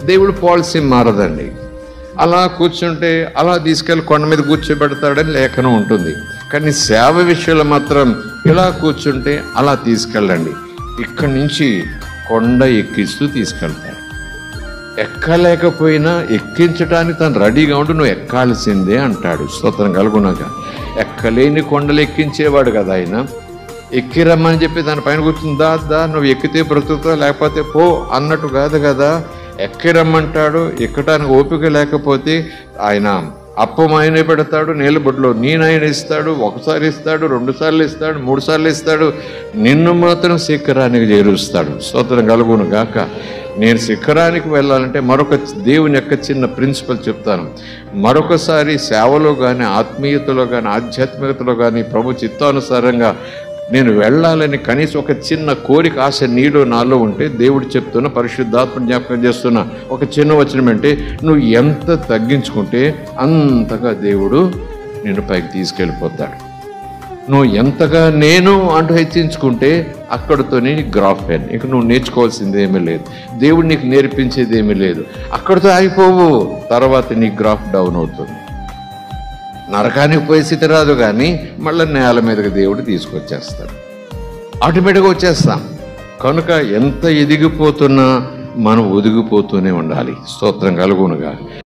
దేవుడు పాలసీ మారదండి. అలా కూర్చుంటే అలా తీసుకెళ్ళి కొండ మీద కూర్చోబెడతాడని లేఖనం ఉంటుంది. కానీ సేవ విషయంలో మాత్రం ఇలా కూర్చుంటే అలా తీసుకెళ్ళండి. ఇక్కడి నుంచి కొండ ఎక్కిస్తూ తీసుకెళ్తాడు. ఎక్కలేకపోయినా ఎక్కించడానికి తను రెడీగా ఉండి నువ్వు ఎక్కాల్సిందే అంటాడు. స్తోత్రం కలుగునగా. ఎక్కలేని కొండలు ఎక్కించేవాడు కదా ఆయన. ఎక్కిరమ్మని చెప్పి దాని పైన కూర్చుని దా నువ్వు ఎక్కితే బ్రతుకుతావు లేకపోతే పో అన్నట్టు కాదు కదా. ఎక్కిరమ్మంటాడు. ఎక్కడానికి ఓపిక లేకపోతే ఆయన అప్పం ఆయన పెడతాడు, నీళ్ళబొడ్లో ఆయన ఇస్తాడు, ఒకసారి ఇస్తాడు, 2 సార్లు ఇస్తాడు, 3 సార్లు ఇస్తాడు. నిన్ను మాత్రం శిఖరానికి చేరుస్తాడు. స్తోత్రం కలుగును గాక. నేను శిఖరానికి వెళ్ళాలంటే మరొక దేవుని యొక్క చిన్న ప్రిన్సిపల్ చెప్తాను. మరొకసారి సేవలో కానీ, ఆత్మీయతలో కానీ, ఆధ్యాత్మికతలో కానీ ప్రభు చిత్తానుసారంగా నేను వెళ్ళాలని కనీసం ఒక చిన్న కోరిక, ఆశ నీలో నాలో ఉంటే దేవుడు చెప్తున్న, పరిశుద్ధాత్మ జ్ఞాపకం చేస్తున్న ఒక చిన్న వచనం అంటే, నువ్వు ఎంత తగ్గించుకుంటే అంతగా దేవుడు నిన్ను పైకి తీసుకెళ్ళిపోతాడు. నువ్వు ఎంతగా నేను అంటూ హెచ్చించుకుంటే అక్కడితోనే గ్రాఫ్ అయిన. ఇక నువ్వు నేర్చుకోవాల్సింది ఏమీ లేదు, దేవుడు నీకు నేర్పించేది ఏమీ లేదు. అక్కడితో ఆగిపోవు. తర్వాత నీ గ్రాఫ్ డౌన్ అవుతుంది. నరకానికి పోయే స్థితి రాదు, కానీ మళ్ళీ నేల మీదకి దేవుడు తీసుకొచ్చేస్తాడు. ఆటోమేటిక్గా వచ్చేస్తాం. కనుక ఎంత ఎదిగిపోతున్నా మనం ఒదిగిపోతూనే ఉండాలి. స్తోత్రం కలుగునుగా.